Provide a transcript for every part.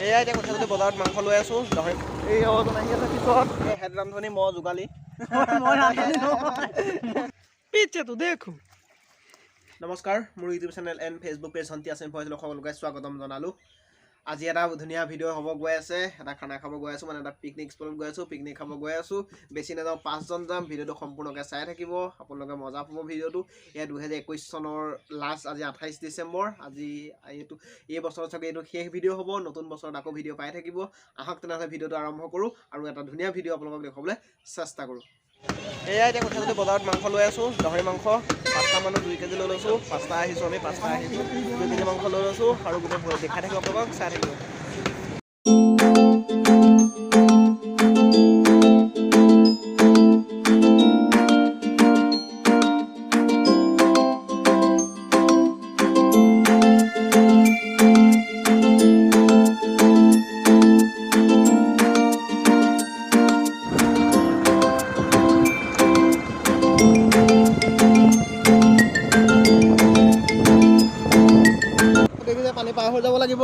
এয়া এতিয়া কথা যদি বজাৰত মাংস লৈ আছো গাহৰি এই অজন আহি আছে পিছত এই হেড ৰান্ধনি মই যোগালি পিছেতো দেখো নমস্কাৰ মোৰ YouTube channel and Facebook page শান্তি আছে সকলোকে স্বাগতম জনালোঁ। আজি এটা ধুনীয়া ভিডিঅ' হ'ব গৈ আছে, এটা খানা খাব গৈ আছোঁ, মানে এটা পিকনিক স্পটত গৈ আছোঁ, পিকনিক খাব গৈ আছোঁ। বেছি নাযাওঁ, 5জন যাম। ভিডিঅ'টো সম্পূৰ্ণকৈ চাই থাকিব, আপোনালোকে মজা পাব ভিডিঅ'টো। এয়া 2021 চনৰ লাষ্ট, আজি 28 ডিচেম্বৰ। আজি এই বছৰত চাগে এইটো শেষ ভিডিঅ' হ'ব। নতুন বছৰত আকৌ ভিডিঅ' পাই থাকিব। আহক তেনেহ'লে ভিডিঅ'টো আৰম্ভ কৰোঁ আৰু এটা ধুনীয়া ভিডিঅ' আপোনালোকক দেখুৱাবলৈ চেষ্টা কৰোঁ। এয়া এতিয়া কথা যদি বজাৰত মাংস লৈ আছোঁ, গাহৰি মাংস 5টা মানুহ 2 কেজি লৈ লৈছোঁ। 5টা আহিছোঁ, আমি 5টা আহিছোঁ, 2 কেজি মাংস লৈ লৈছোঁ আৰু গোটেই দেখাই থাকিব আপোনালোকক, চাই থাকিব। পানী পাৰ হৈ যাব লাগিব।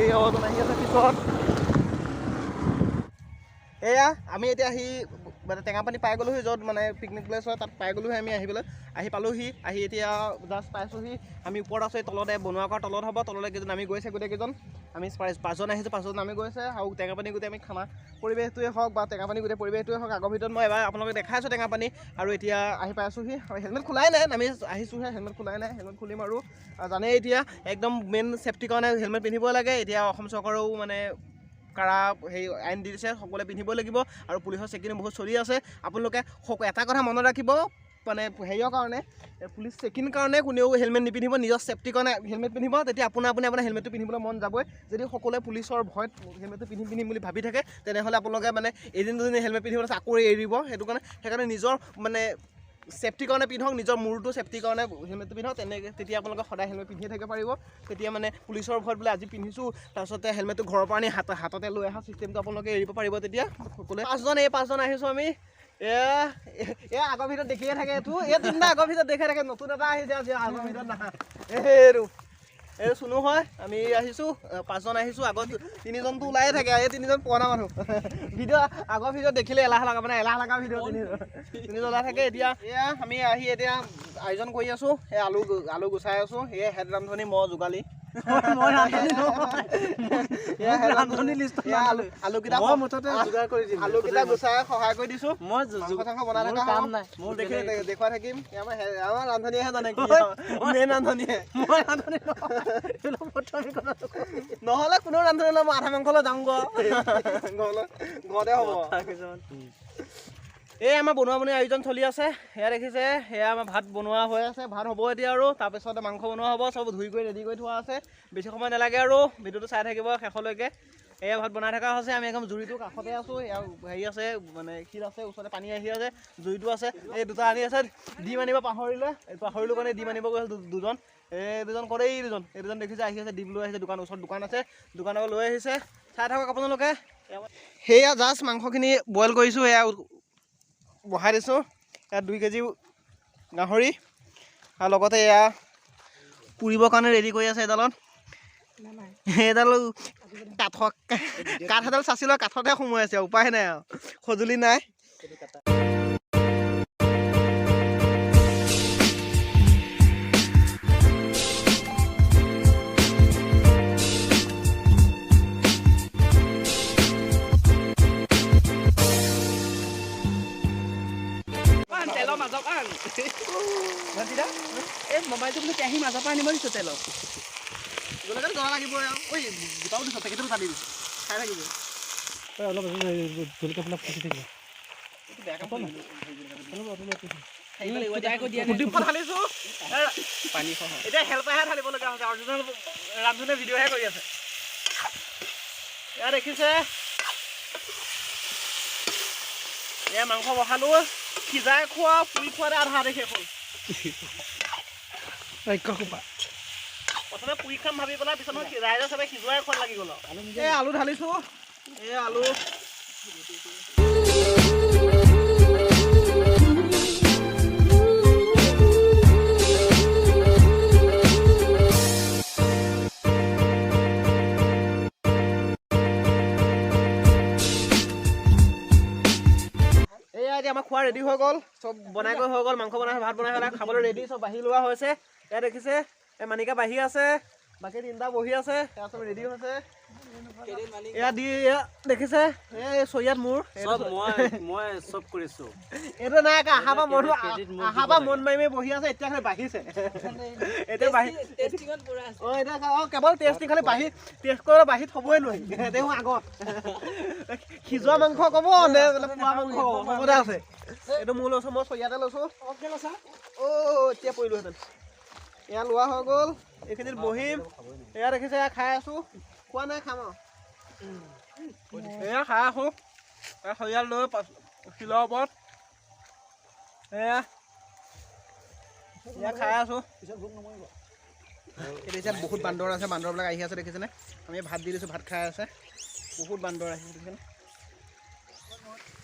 এই অজন আহি আছে পিছত এয়া আমি এতিয়া মানে টেঙাপানী পাই গ'লোহি, য'ত মানে পিকনিক প্লেচ হয় তাত পাই গ'লোহি। আমি আহি পালোহি, এতিয়া জাষ্ট পাইছোঁহি। আমি ওপৰত আছোঁ, তলতে বনোৱা কৰা তলত হ'ব। তললৈ কেইজন আমি গৈছে, গোটেইকেইজন আমি 5জন আহিছোঁ, 5জন আমি গৈছে। আৰু টেঙাপানী গোটেই আমি খানা পৰিৱেশটোৱে হওক বা টেঙাপানী গোটেই পৰিৱেশটোৱে হওক, আগৰ ভিতৰত মই এবাৰ আপোনালোকে দেখাইছোঁ টেঙাপানী। আৰু এতিয়া আহি পাইছোঁহি, আৰু হেলমেট খোলাই নাই, আমি আহিছোঁহে, হেলমেট খোলাই নাই। হেলমেট খুলিম আৰু জানেই এতিয়া একদম মেইন ছেফটিৰ কাৰণে হেলমেট পিন্ধিব লাগে। এতিয়া অসম চৰকাৰেও মানে কাৰা আইন দি দিছে, সকলোৱে পিন্ধিব লাগিব। আৰু পুলিচৰ চেকিং বহুত চলি আছে। আপোনালোকে এটা কথা মনত ৰাখিব, মানে হেৰিয়ৰ কাৰণে পুলিচ চেকিং কাৰণে কোনেও হেলমেট নিপিন্ধিব, নিজৰ ছেফটিৰ কাৰণে হেলমেট পিন্ধিব। তেতিয়া আপোনাৰ হেলমেটটো পিন্ধিবলৈ মন যাবই। যদি সকলোৱে পুলিচৰ ভয়ত হেলমেটটো পিন্ধিম বুলি ভাবি থাকে, তেনেহ'লে আপোনালোকে মানে এদিন দুদিন হেলমেট পিন্ধিবলৈ আকৌ এৰিব। সেইকাৰণে নিজৰ মানে ছেফটিৰ কাৰণে পিন্ধক, নিজৰ মূৰটো ছেফটিৰ কাৰণে হেলমেটটো পিন্ধক। তেতিয়া আপোনালোকে সদায় হেলমেট পিন্ধিয়ে থাকিব পাৰিব। তেতিয়া মানে পুলিচৰ ভয়ত বোলে আজি পিন্ধিছোঁ, তাৰপিছতে হেলমেটটো ঘৰৰ পৰা আনি হাততে লৈ অহা চিষ্টেমটো আপোনালোকে এৰিব পাৰিব। তেতিয়া সকলোৱে 5জন আহিছোঁ আমি। আগৰ ভিতৰত দেখিয়ে থাকে, এই 3টা আগৰ ভিতৰত দেখাই থাকে। নতুন এটা আহিছে আজি আগৰ ভিতৰত নাহা, এই চুনু হয়। আমি আহিছোঁ, 5জন আহিছোঁ। আগত 3জনটো ওলায়ে থাকে, এই 3জন পুৰণা মানুহ। আগৰ ভিডিঅ' দেখিলে এলাহ লগা ভিডিঅ' 3জন ওলাই থাকে। এতিয়া আমি এতিয়া আয়োজন কৰি আছোঁ। সেই আলু গুচাই আছোঁ। সেয়ে হেড ৰান্ধনি মই যোগালি। আলুকেইটা গুচাই সহায় কৰি দিছোঁ। মই বনাই থকা কাম নাই, মোৰ দেখুৱাই থাকিম। আমাৰ ৰান্ধনীয়েহে জানে, মেইন ৰান্ধনীয়ে। নহ'লে কোনো ৰান্ধনী মই আধা মাংসলৈ যাম ঘৰতে হ'ব। এই আমাৰ বনোৱা আয়োজন চলি আছে। সেয়া দেখিছে, সেয়া আমাৰ ভাত বনোৱা হৈ আছে। ভাত হ'ব এতিয়া, আৰু তাৰপিছতে মাংস বনোৱা হ'ব। চব ধুই কৰি ৰেডি কৰি থোৱা আছে। বেছি সময় নালাগে আৰু ভিডিঅ'টো চাই থাকিব শেষলৈকে। এয়া ভাত বনাই থকা হৈছে। আমি একদম জুইটোৰ কাষতে আছোঁ। এয়া হেৰি আছে, মানে শিল আছে, ওচৰতে পানী আহি আছে, জুইটো আছে। এই দুটা আনি আছে, ডিম আনিব পাহৰিলোঁ কাৰণে ডিম আনিব গৈছে 2জন। এই দুজন দেখিছে আহি আছে, ডিম লৈ আহিছে। ওচৰত দোকান আছে, দোকানৰ লৈ আহিছে। চাই থাকক আপোনালোকে। সেয়া জাষ্ট মাংসখিনি বইল কৰিছোঁ, এয়া বহাই দিছোঁ। ইয়াত 2 কেজি গাহৰি, আৰু লগতে এয়া পুৰিবৰ কাৰণে ৰেডি কৰি আছে। এইডাল কাঠ এডাল চাচি লৈ কাঠতে সোমোৱাই আছে, উপায় নাই আৰু, সঁজুলি নাই। তেলৰ মাজৰ পৰা এই মোবাইলটো বোলো কেৰাহী মাজৰ পৰা আনিব দিছোঁ। তেলৰ জলকীয়াটো জ্বলা লাগিবই আৰু। গোটাও দিছোঁ, পেকেটটো কাটি দিছোঁ, খাই থাকিব। অলপ জলকীয়া ফুটি থাকিব। এতিয়া হেল্পাৰহে ঢালিব লগা হৈছে। অৰিজিনেল ৰান্ধনীয়ে ভিডিঅ'হে কৰি আছে। এয়া দেখিছে, এয়া মাংস বহালোঁ। সিজাই খোৱা, পুৰি খোৱাতে আধা শেষ হ'ল। প্ৰথমে পুৰি খাম ভাবি পেলাই, পিছত ৰাইজে চবে সিজোৱাই খোৱাত লাগি গ'ল। এই আলু ঢালিছোঁ, এই আলু ৰেডি হৈ গ'ল চব বনাই কৰি হৈ গ'ল মাংস বনাই ভাত বনাই হ'লে খাবলৈ ৰেডি চব বাঢ়ি লোৱা হৈছে এয়া দেখিছে এই মানিকা বাঢ়ি আছে বাকী তিনিটা বহি আছে এয়া চব ৰেডি হৈছে এয়া দি দেখিছে এই চৰিয়াত মোৰ মই চব কৰিছোঁ এইটো নাই আহা পৰা মন মাৰি বহি আছে এতিয়া খালি বাঢ়িছে এতিয়া বাঢ়ি এতিয়া কেৱল টেষ্টিং খালি বাঢ়ি টেষ্ট কৰি বাঢ়ি থ'বই নোৱাৰি তেওঁ আগত সিজোৱা মাংস ক'ব নে পোৱা মাংস হ'বতে আছে এইটো মোৰ লৈছোঁ মই চৰিয়াতে লৈছোঁ এতিয়া পৰিলোহেঁতেন এয়া লোৱা হৈ গ'ল এইখিনিত বহিম এয়া দেখিছে এয়া খাই আছোঁ খোৱা নাই খাম আৰু এয়া খাই আছোঁ এয়া চৰিয়াত লৈ শিলৰ ওপৰত এয়া খাই আছোঁ এতিয়া বহুত বান্দৰ আছে বান্দৰবিলাক আহি আছে দেখিছেনে আমি ভাত দি দিছোঁ ভাত খাই আছে বহুত বান্দৰ আহিছে দেখিছেনে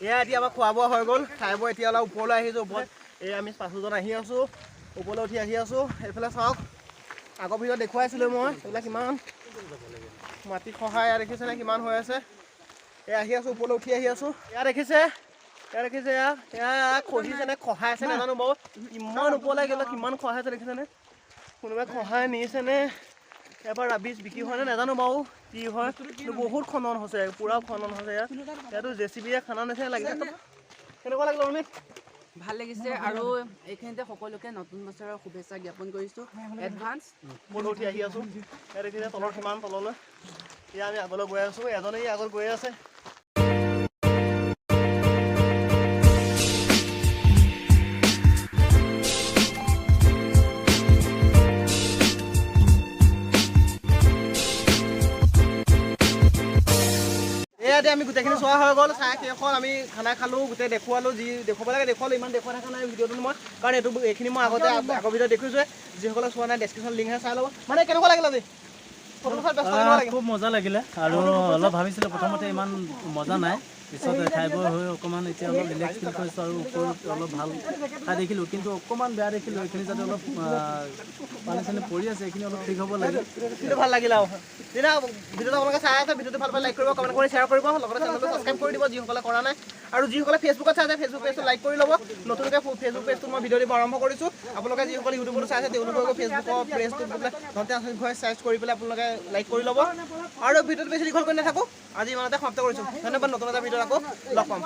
এয়া এতিয়া আমাৰ খোৱা বোৱা হৈ গ'ল খাই বৈ এতিয়া অলপ ওপৰলৈ আহিছোঁ ওপৰত এই আমি 5জন আহি আছোঁ ওপৰলৈ উঠি আহি আছোঁ এইফালে চাওক আগৰ ভিতৰত দেখুৱাইছিলোঁ মই এইবিলাক কিমান মাটি খহাই এয়া দেখিছেনে কিমান হৈ আছে এয়া আহি আছোঁ ওপৰলৈ উঠি আহি আছোঁ এয়া দেখিছে এয়া খহিছেনে খহাই আছে নাজানো বাৰু ইমান ওপৰলৈ গ'লে কিমান খহাই আছে দেখিছেনে কোনোবাই খহাই নিছেনে এবাৰ ৰাবিজ বিক্ৰী হয়নে নাজানো বাৰু কি হয় কিন্তু বহুত খনন হৈছে পূৰা খনন হৈছে ইয়াতো জেচিবিয়ে খানা নিচিনা লাগিছে কেনেকুৱা লাগিলে অমিত ভাল লাগিছে আৰু এইখিনিতে সকলোকে নতুন বছৰৰ শুভেচ্ছা জ্ঞাপন কৰিছোঁ এডভান্স ওপৰলৈ উঠি আহি আছোঁ এয়া দেখিছে তলৰ কিমান তললৈ এয়া আমি আগলৈ গৈ আছোঁ এজনেই আগত গৈ আছে এতিয়া আমি গোটেইখিনি চোৱা হৈ গ'ল চাহ শেষ হ'ল আমি খানা খালোঁ গোটেই দেখুৱালোঁ যি দেখুৱাব লাগে দেখুৱালোঁ ইমান দেখুৱাই থকা নাই ভিডিঅ'টো মই কাৰণ এইখিনি মই আগৰ ভিডিঅ'ত দেখিছোঁৱে যিসকলে চোৱা নাই ডেছক্ৰিপশ্যন লিংকহে চাই ল'ব মানে কেনেকুৱা লাগিলে আজি খুব মজা লাগিলে আৰু অলপ ভাবিছিলোঁ প্ৰথমতে ইমান মজা নাই পিছত খাই বৈ হৈ অকণমান এতিয়া অলপ ৰিলেক্স ফিল কৰিছোঁ আৰু ওপৰত অলপ ভাল খাই দেখিলোঁ কিন্তু অকণমান বেয়া দেখিলোঁ এইখিনি যাতে অলপ পানী চানী পৰি আছে এইখিনি অলপ ঠিক হ'ব লাগে কিন্তু ভাল লাগিলে আৰু তেতিয়া ভিডিঅ'টো আপোনালোকে চাই আছে ভিডিঅ'টো ভাল পাই লাইক কৰিব কমেণ্ট কৰি শ্বেয়াৰ কৰিব লগতে চেনেলটো ছাবস্ক্ৰাইব কৰি দিব যিসকলে কৰা নাই আৰু যিসকলে ফেচবুকত চাই আছে ফেচবুক পেজটো লাইক কৰি ল'ব নতুনকৈ ফেচবুক পেজটো মই ভিডিঅ' দিব আৰম্ভ কৰিছোঁ আপোনালোকে যিসকলে ইউটিউবতো চাই আছে তেওঁলোকে ফেচবুকৰ পেজটো বোলে ঘণ্টা ঘৰে চাৰ্চ কৰি পেলাই আপোনালোকে লাইক কৰি ল'ব আৰু ভিডিঅ'টো বেছি দীঘল কৰি নাথাকোঁ আজি ইমানতে সমাপ্ত কৰিছোঁ ধন্যবাদ নতুন এটা ভিডিঅ'ত আকৌ লগ পাম